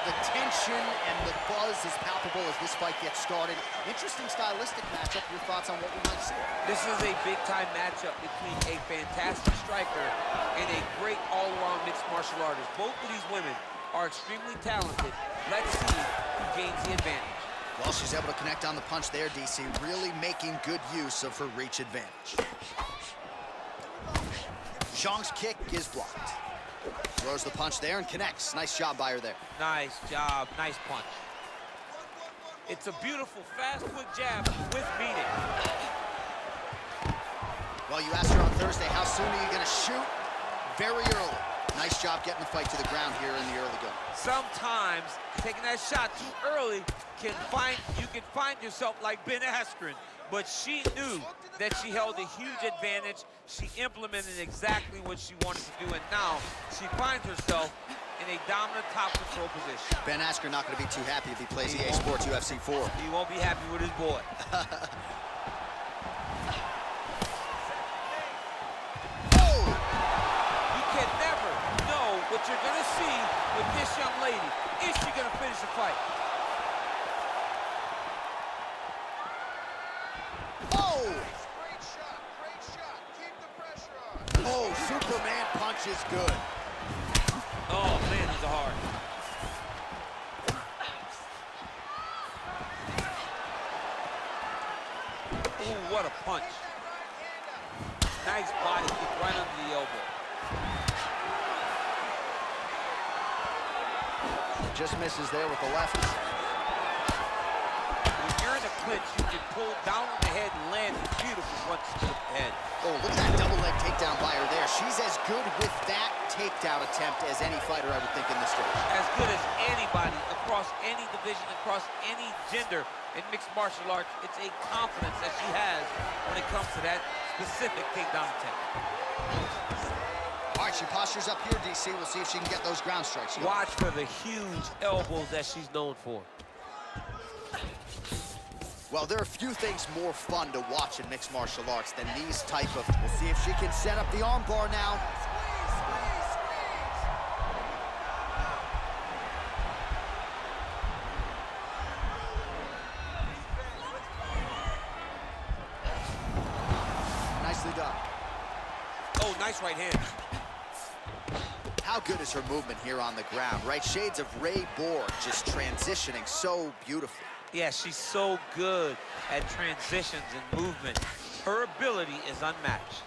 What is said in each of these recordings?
the tension and the buzz is palpable as this fight gets started. Interesting stylistic matchup. Your thoughts on what we might see? This is a big-time matchup between a fantastic striker and a great all-around mixed martial artist. Both of these women are extremely talented. Let's see who gains the advantage. Well, she's able to connect on the punch there, DC, really making good use of her reach advantage. Zhang's kick is blocked. Throws the punch there and connects. Nice job by her there. Nice job, nice punch. It's a beautiful, fast, quick jab with meaning. Well, you asked her on Thursday, how soon are you gonna shoot? Very early. Nice job getting the fight to the ground here in the early going. Sometimes taking that shot too early you can find yourself like Ben Askren, but she knew that she held a huge advantage. She implemented exactly what she wanted to do, and now she finds herself in a dominant top control position. Ben Askren not going to be too happy if he plays EA Sports UFC 4. He won't be happy with his boy. Oh! You can never know what you're going to see with this young lady. Is she going to finish the fight? Oh! Great shot. Keep the pressure on. Oh, Superman punch is good. Oh, man, these are hard. Ooh, what a punch. Nice body kick right under the elbow. Just misses there with the left. When you're in a clinch, you can pull down on the head and land these beautiful punches to the head. Oh, look at that double leg takedown by her there. She's as good with that takedown attempt as any fighter, I would think, in this stage. As good as anybody across any division, across any gender in mixed martial arts. It's a confidence that she has when it comes to that specific takedown attempt. All right, she postures up here, DC. We'll see if she can get those ground strikes. Watch for the huge elbows that she's known for. Well, there are few things more fun to watch in mixed martial arts than these type of... We'll see if she can set up the arm bar now. Nicely done. Oh, nice right hand. How good is her movement here on the ground, right? Shades of Ray Borg, just transitioning so beautifully. Yeah, she's so good at transitions and movement. Her ability is unmatched.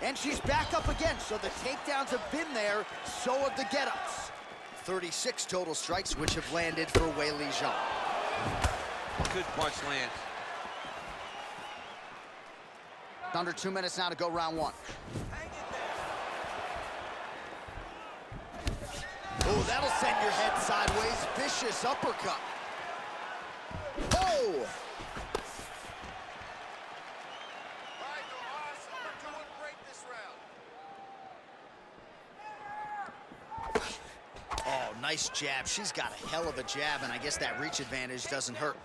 And she's back up again, so the takedowns have been there, so have the get-ups. 36 total strikes, which have landed for Weili Zhang. Good punch lands. Under 2 minutes now to go round one. Oh, that'll send your head sideways. Vicious uppercut. Oh! Oh, nice jab. She's got a hell of a jab, and I guess that reach advantage doesn't hurt.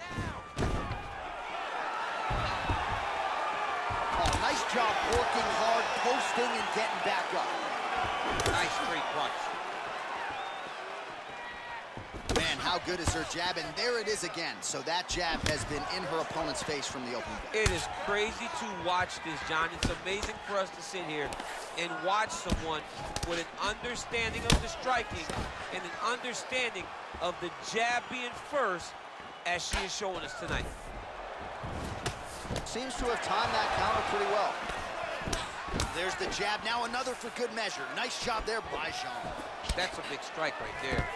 Oh, nice job working hard, posting, and getting back up. Nice straight punch. Man, how good is her jab? And there it is again. So that jab has been in her opponent's face from the opening. It is crazy to watch this, John. It's amazing for us to sit here and watch someone with an understanding of the striking and an understanding of the jab being first, as she is showing us tonight. Seems to have timed that counter pretty well. There's the jab. Now another for good measure. Nice job there by Zhang. That's a big strike right there.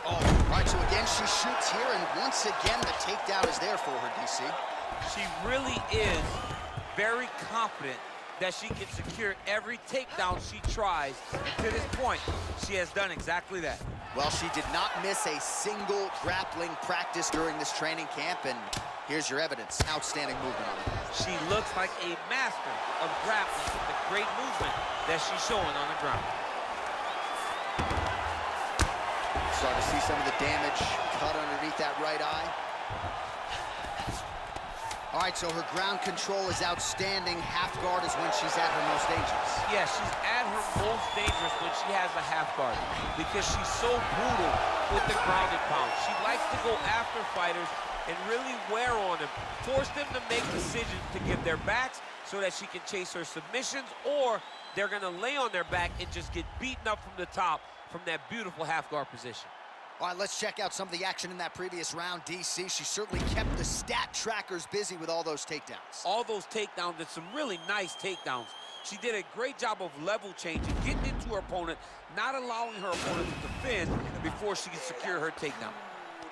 Oh, right, so again, she shoots here, and once again, the takedown is there for her, DC. She really is very confident that she can secure every takedown she tries. And to this point, she has done exactly that. Well, she did not miss a single grappling practice during this training camp, and here's your evidence. Outstanding movement on her. She looks like a master of grappling with the great movement that she's showing on the ground. Starting to see some of the damage cut underneath that right eye. All right, so her ground control is outstanding. Half guard is when she's at her most dangerous. Yeah, she's at her most dangerous when she has a half guard because she's so brutal with the ground and pound. She likes to go after fighters and really wear on them, force them to make decisions to give their backs so that she can chase her submissions, or they're gonna lay on their back and just get beaten up from the top from that beautiful half guard position. All right, let's check out some of the action in that previous round. DC, she certainly kept the stat trackers busy with all those takedowns. All those takedowns and some really nice takedowns. She did a great job of level changing, getting into her opponent, not allowing her opponent to defend before she can secure her takedown.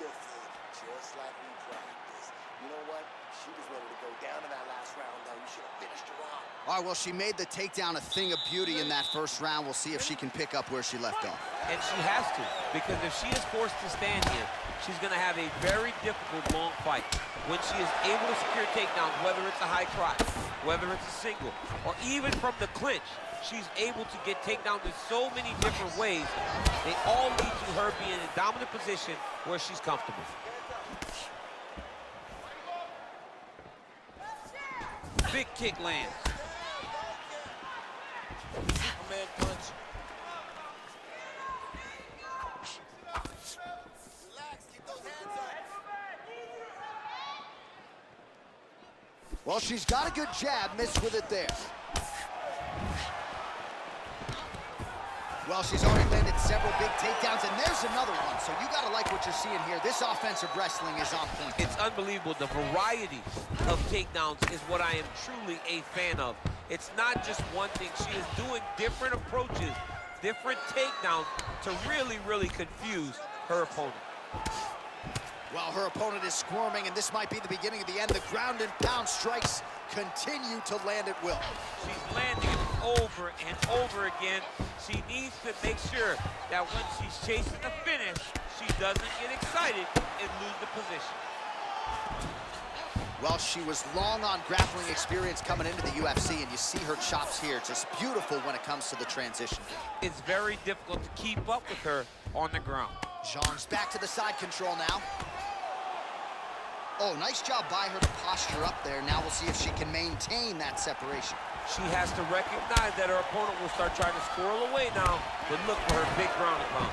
Just like we practiced. You know what? She was ready to go down in that last round, though. You should have finished her off. All right, well, she made the takedown a thing of beauty in that first round. We'll see if she can pick up where she left off. And she has to, because if she is forced to stand here, she's going to have a very difficult long fight. When she is able to secure takedowns, whether it's a high crotch, whether it's a single, or even from the clinch, she's able to get takedowns in so many different ways. They all lead to her being in a dominant position where she's comfortable. Big kick lands. Superman punch. Relax, keep those hands up. Well, she's got a good jab, missed with it there. Well, she's already landed several big takedowns, and there's another one. So you gotta like what you're seeing here. This offensive wrestling is on point. It's unbelievable. The variety of takedowns is what I am truly a fan of. It's not just one thing. She is doing different approaches, different takedowns to really, really confuse her opponent. Well, her opponent is squirming, and this might be the beginning of the end. The ground and pound strikes continue to land at will. She's landing it over and over again. She needs to make sure that when she's chasing the finish, she doesn't get excited and lose the position. Well, she was long on grappling experience coming into the UFC, and you see her chops here, just beautiful when it comes to the transition. It's very difficult to keep up with her on the ground. Zhang's back to the side control now. Oh, nice job by her to posture up there. Now we'll see if she can maintain that separation. She has to recognize that her opponent will start trying to squirrel away now, but look for her big ground and pound.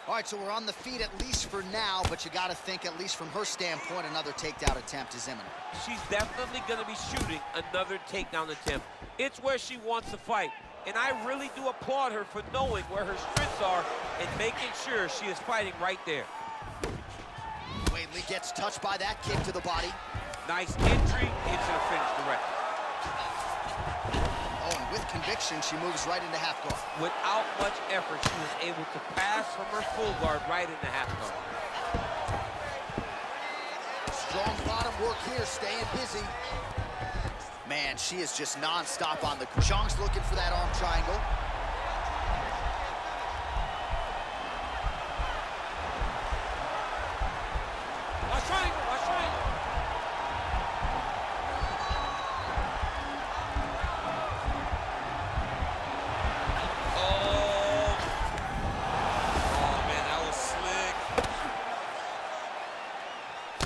All right, so we're on the feet at least for now, but you got to think, at least from her standpoint, another takedown attempt is imminent. She's definitely going to be shooting another takedown attempt. It's where she wants to fight, and I really do applaud her for knowing where her strengths are and making sure she is fighting right there. Weili gets touched by that kick to the body. Nice entry into the finish directly. Oh, and with conviction, she moves right into half guard. Without much effort, she was able to pass from her full guard right into half guard. Strong bottom work here, staying busy. Man, she is just non-stop on the ground. Zhang's looking for that arm triangle. Watch triangle, watch triangle. Oh, man, that was slick.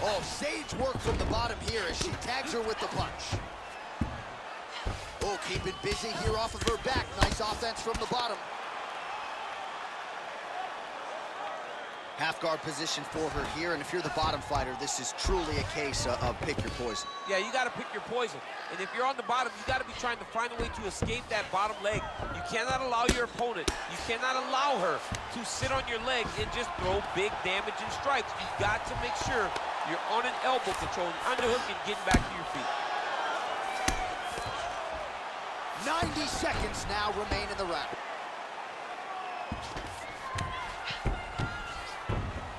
Oh, sage work from the bottom here as she tags her with the punch. Oh, keeping busy here off of her back. Nice offense from the bottom. Half guard position for her here, and if you're the bottom fighter, this is truly a case of pick your poison. Yeah, you got to pick your poison. And if you're on the bottom, you got to be trying to find a way to escape that bottom leg. You cannot allow your opponent, you cannot allow her to sit on your legs and just throw big damaging strikes. You've got to make sure you're on an elbow controlling underhook and getting back to your feet. 90 seconds now remain in the round.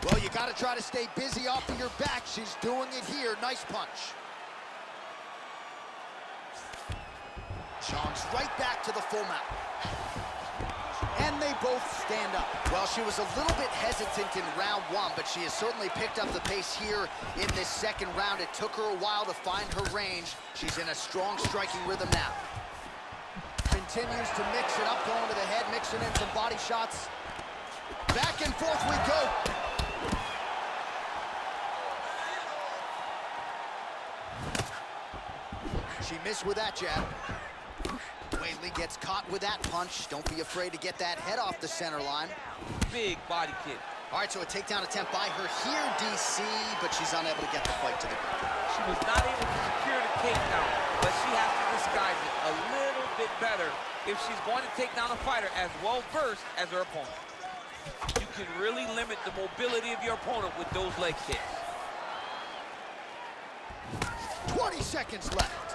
Well, you got to try to stay busy off of your back. She's doing it here. Nice punch. Zhang's right back to the full mount. And they both stand up. Well, she was a little bit hesitant in round one, but she has certainly picked up the pace here in this second round. It took her a while to find her range. She's in a strong striking rhythm now. Continues to mix it up, going to the head, mixing in some body shots. Back and forth we go. She missed with that jab. Weili gets caught with that punch. Don't be afraid to get that head off the center line. Big body kick. All right, so a takedown attempt by her here, DC, but she's unable to get the fight to the ground. She was not able to secure the takedown, but she has to disguise it a little bit better if she's going to take down a fighter as well-versed as her opponent. You can really limit the mobility of your opponent with those leg kicks. 20 seconds left.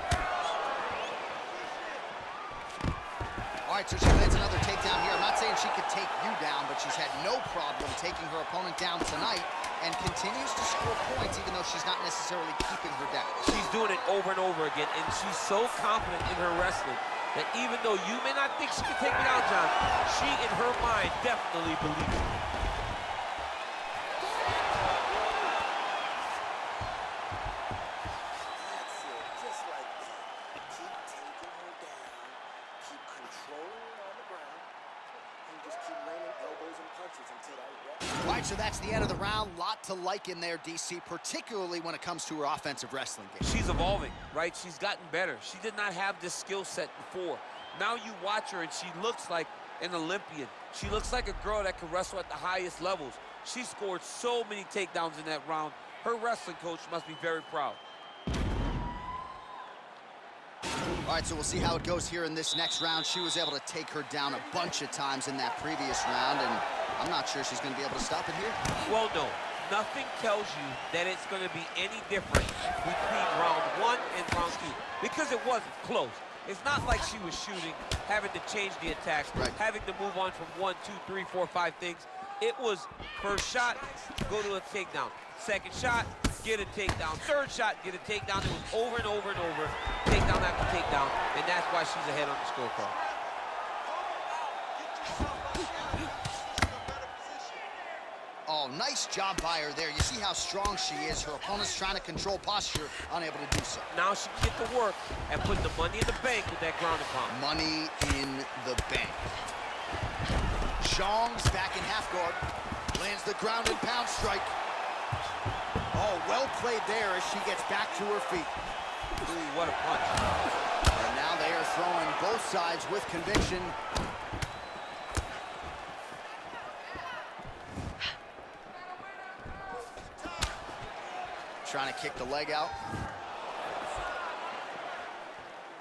All right, so she lands another takedown here. I'm not saying she could take you down, but she's had no problem taking her opponent down tonight and continues to score points even though she's not necessarily keeping her down. She's doing it over and over again, and she's so confident in her wrestling that even though you may not think she can take me down, John, she in her mind definitely believes it. All right, so that's the end of the round. Lot to like in there, DC, particularly when it comes to her offensive wrestling game. She's evolving, right? She's gotten better. She did not have this skill set before. Now you watch her and she looks like an Olympian. She looks like a girl that can wrestle at the highest levels. She scored so many takedowns in that round. Her wrestling coach must be very proud. All right, so we'll see how it goes here in this next round. She was able to take her down a bunch of times in that previous round, and I'm not sure she's going to be able to stop it here. Well, no. Nothing tells you that it's going to be any different between round 1 and round 2, because it wasn't close. It's not like she was shooting, having to change the attacks, right, having to move on from 1, 2, 3, 4, 5 things. It was first shot, go to a takedown. Second shot, get a takedown. Third shot, get a takedown. It was over and over and over, takedown after takedown, and that's why she's ahead on the scorecard. Oh, nice job by her there. You see how strong she is. Her opponent's trying to control posture, unable to do so. Now she can get to work and put the money in the bank with that ground and pound. Money in the bank. Zhang's back in half guard. Lands the ground and pound strike. Oh, well played there as she gets back to her feet. Ooh, what a punch. And now they are throwing both sides with conviction. Trying to kick the leg out.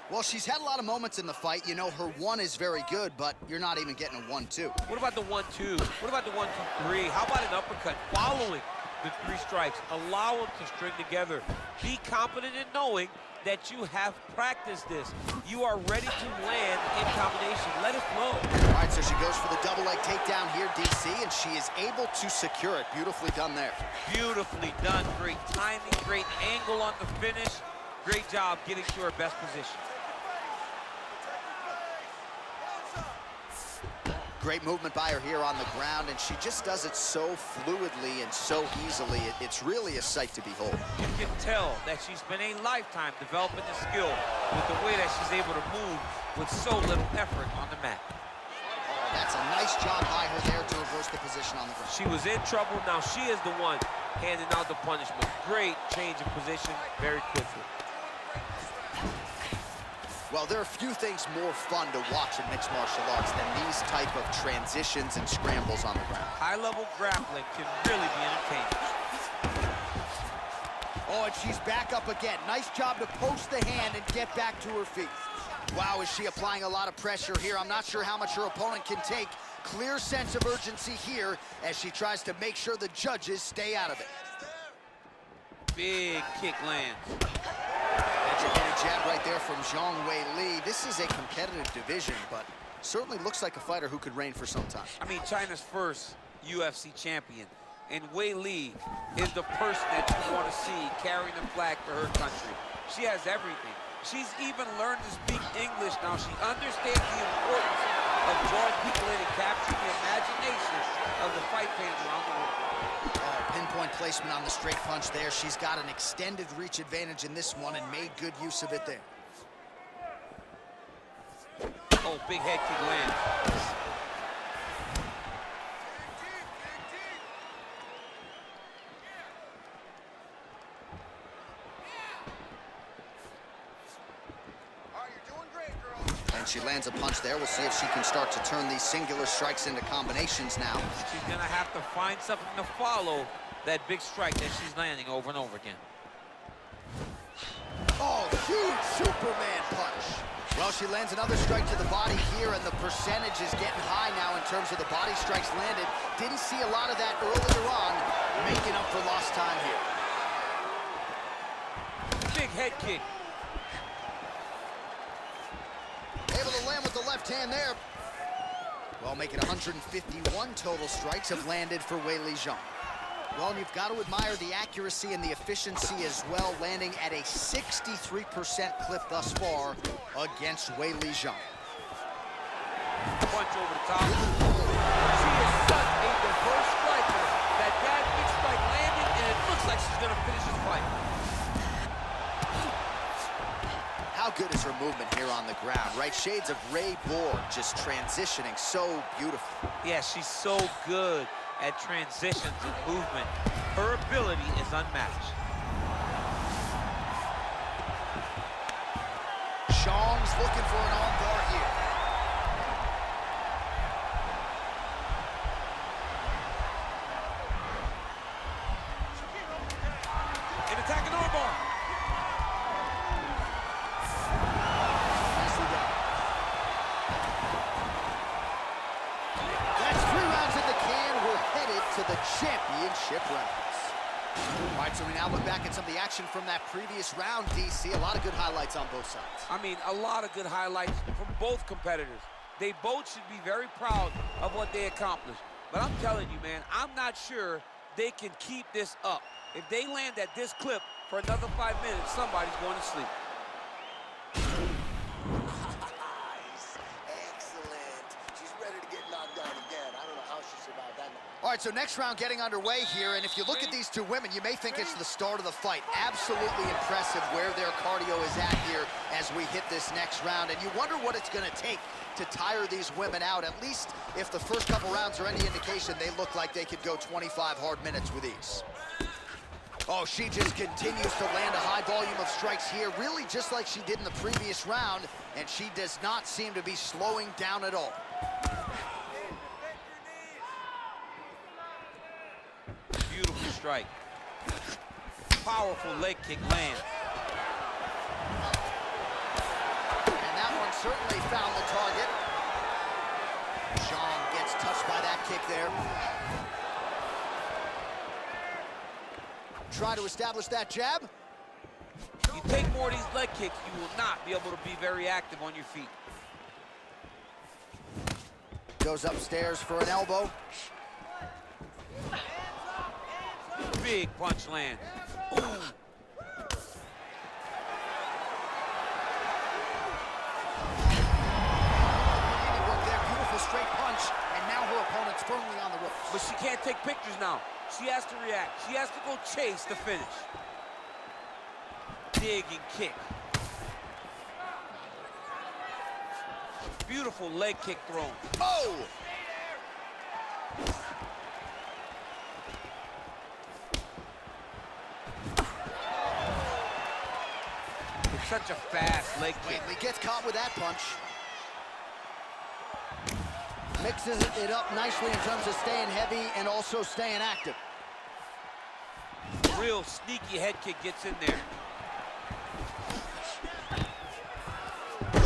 Well, she's had a lot of moments in the fight. You know, her 1 is very good, but you're not even getting a 1-2. What about the 1-2? What about the 1-2-3? How about an uppercut following the 3 strikes? Allow them to string together. Be confident in knowing that you have practiced this. You are ready to land in combination. Let it flow. All right, so she goes for the double leg takedown here, DC, and she is able to secure it. Beautifully done there. Beautifully done. Great timing, great angle on the finish. Great job getting to her best position. Great movement by her here on the ground, and she just does it so fluidly and so easily. It's really a sight to behold. You can tell that she's spent a lifetime developing the skill with the way that she's able to move with so little effort on the mat. Oh, that's a nice job by her there to reverse the position on the ground. She was in trouble. Now she is the one handing out the punishment. Great change of position very quickly. Well, there are few things more fun to watch in mixed martial arts than these type of transitions and scrambles on the ground. High-level grappling can really be entertaining. Oh, and she's back up again. Nice job to post the hand and get back to her feet. Wow, is she applying a lot of pressure here? I'm not sure how much her opponent can take. Clear sense of urgency here as she tries to make sure the judges stay out of it. Big kick lands. Educated jab right there from Zhangweili. This is a competitive division, but certainly looks like a fighter who could reign for some time. I mean, China's first UFC champion, and Weili is the person that you want to see carrying the flag for her country. She has everything. She's even learned to speak English now. She understands the importance of drawing people in and capturing the imagination of the fight fans around the world. Oh, pinpoint placement on the straight punch there. She's got an extended reach advantage in this one and made good use of it there. Oh, big head kick lands. She lands a punch there. We'll see if she can start to turn these singular strikes into combinations now. She's gonna have to find something to follow that big strike that she's landing over and over again. Oh, huge Superman punch. Well, she lands another strike to the body here, and the percentage is getting high now in terms of the body strikes landed. Didn't see a lot of that earlier on, making up for lost time here. Big head kick. Able to land with the left hand there. Well, making 151 total strikes have landed for Weili Zhang. Well, you've got to admire the accuracy and the efficiency as well, landing at a 63% clip thus far against Weili Zhang. Punch over the top. She is such a diverse striker that big strike landed, and it looks like she's going to finish this fight. How good is her movement here on the ground, right? Shades of Ray Borg, just transitioning so beautiful. Yeah, she's so good at transitions and movement. Her ability is unmatched. Zhang's looking for an armbar here. An attacking armbar. Nicely done. That's 3 rounds in the can. We're headed to the championship rounds. All right, so we now look back at some of the action from that previous round, DC. A lot of good highlights on both sides. I mean, a lot of good highlights from both competitors. They both should be very proud of what they accomplished. But I'm telling you, man, I'm not sure they can keep this up. If they land at this clip for another 5 minutes, somebody's going to sleep. Nice. Excellent. She's ready to get knocked down again. I don't know how she survived that. All right, so next round getting underway here, and if you look at these two women, you may think it's the start of the fight. Absolutely impressive where their cardio is at here as we hit this next round, and you wonder what it's going to take to tire these women out. At least if the first couple rounds are any indication, they look like they could go 25 hard minutes with ease. Oh, she just continues to land a high volume of strikes here, really just like she did in the previous round, and she does not seem to be slowing down at all. Beautiful strike. Powerful leg kick land. And that one certainly found the target. Zhang gets touched by that kick there. Try to establish that jab. You take more of these leg kicks, you will not be able to be very active on your feet. Goes upstairs for an elbow. Big punch land. Ooh. Work there, beautiful straight punch, and now her opponent's firmly on the ropes. But she can't take pictures now. She has to react. She has to go chase the finish. Dig and kick. Beautiful leg kick thrown. Oh! It's such a fast leg kick. Weili gets caught with that punch. Mixes it up nicely in terms of staying heavy and also staying active. Real sneaky head kick gets in there.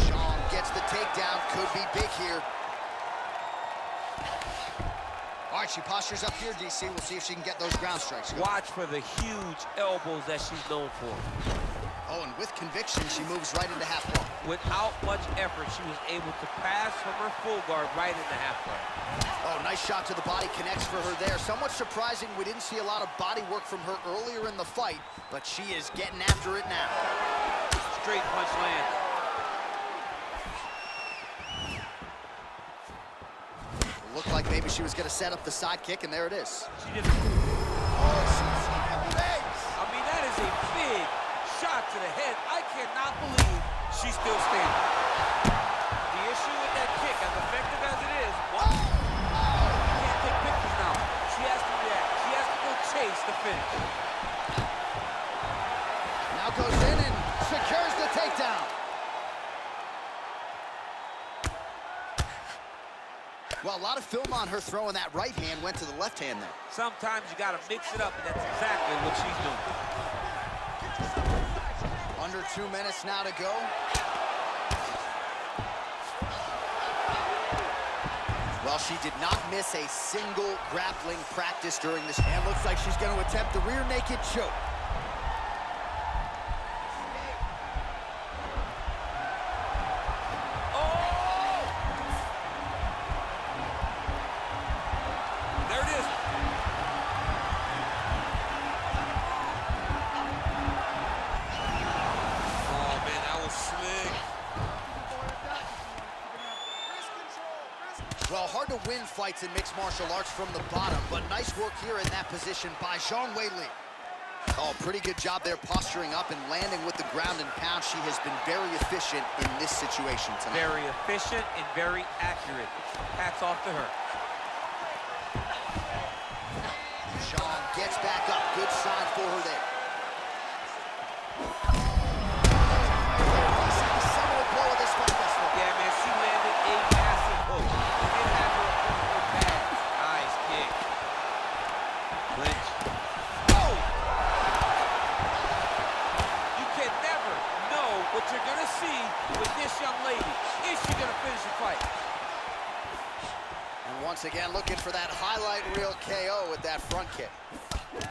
Zhang gets the takedown, could be big here. All right, she postures up here, DC. We'll see if she can get those ground strikes. Watch for the huge elbows that she's known for. Oh, and with conviction, she moves right into half guard. Without much effort, she was able to pass from her full guard right into half guard. Oh, nice shot to the body, connects for her there. Somewhat surprising, we didn't see a lot of body work from her earlier in the fight, but she is getting after it now. Straight punch land. Looked like maybe she was going to set up the side kick, and there it is. She didn't. Oh, she's legs. I mean, that is a big shot to the head. I cannot believe she's still standing. The issue with that kick, as effective as it is, she can't take pictures now. She has to react. She has to go chase the finish. Now goes in and secures the takedown. Well, a lot of film on her throwing that right hand, went to the left hand there. Sometimes you gotta mix it up, and that's exactly what she's doing. Under 2 minutes now to go. Well, she did not miss a single grappling practice during this. And looks like she's going to attempt the rear naked choke. Well, hard to win fights in mixed martial arts from the bottom, but nice work here in that position by zhangweili. Oh, pretty good job there posturing up and landing with the ground and pound. She has been very efficient in this situation tonight. Very efficient and very accurate. Hats off to her. Zhang gets back up. Good sign for her there. Seminal blow of this fight thus far. Yeah, man, she landed a massive hook. Nice kick. Clinch. Oh! You can never know what you're gonna see with this young lady. Is she gonna finish the fight? And once again, looking for that highlight reel KO with that front kick.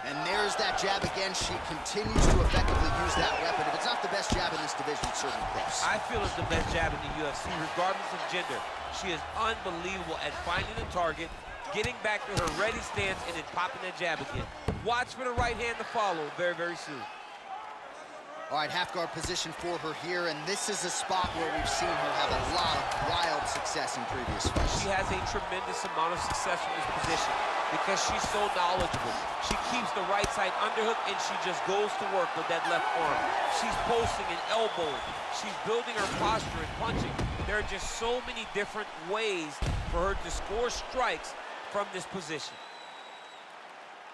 And there's that jab again. She continues to effectively use that weapon. If it's not the best jab in this division, it's certainly close. I feel it's the best jab in the UFC, regardless of gender. She is unbelievable at finding the target, getting back to her ready stance, and then popping that jab again. Watch for the right hand to follow very, very soon. All right, half guard position for her here, and this is a spot where we've seen her have a lot of wild success in previous fights. She has a tremendous amount of success in this position because she's so knowledgeable. She keeps the right side underhook, and she just goes to work with that left arm. She's posting and elbowing. She's building her posture and punching. There are just so many different ways for her to score strikes from this position.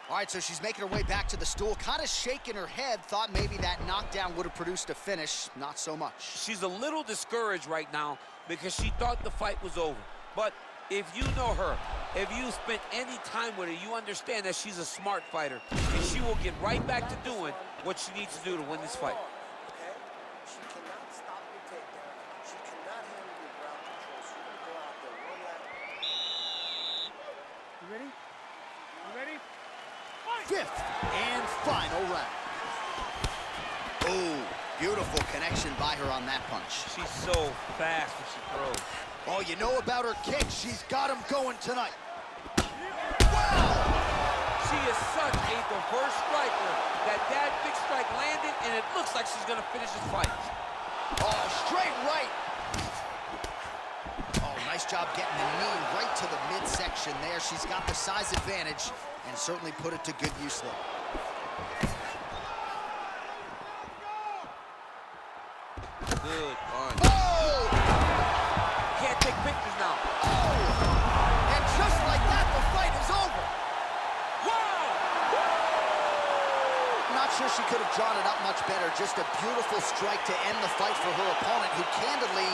All right, so she's making her way back to the stool, kind of shaking her head, thought maybe that knockdown would have produced a finish. Not so much. She's a little discouraged right now because she thought the fight was over. But if you know her, if you spent any time with her, you understand that she's a smart fighter, and she will get right back to doing what she needs to do to win this fight. Okay? She cannot stop your takedown. She cannot handle your ground control. So you're going to go out there one lap. You ready? You ready? Fifth and final round. Oh, beautiful connection by her on that punch. She's so fast when she throws. Oh, you know about her kick. She's got him going tonight. Wow! She is such a diverse striker that big strike landed, and it looks like she's going to finish this fight. Oh, straight right. Oh, nice job getting the knee right to the midsection there. She's got the size advantage and certainly put it to good use there. Good punch. Oh! Can't take pictures now. Oh! And just like that, the fight is over. Wow! Not sure she could have drawn it up much better. Just a beautiful strike to end the fight for her opponent, who candidly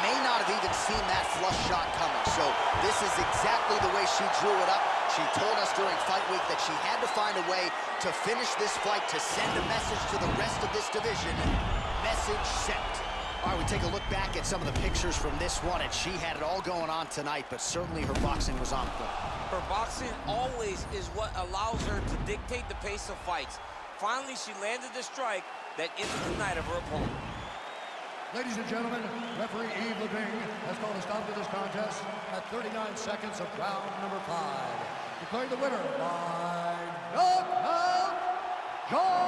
may not have even seen that flush shot coming. So this is exactly the way she drew it up. She told us during fight week that she had to find a way to finish this fight to send a message to the rest of this division. Message sent. All right, we take a look back at some of the pictures from this one, and she had it all going on tonight, but certainly her boxing was on point. Her boxing always is what allows her to dictate the pace of fights. Finally, she landed the strike that ended the night of her opponent. Ladies and gentlemen, referee Yves Levine has called a stop to this contest at 39 seconds of round number 5. Declaring the winner by knockout, John.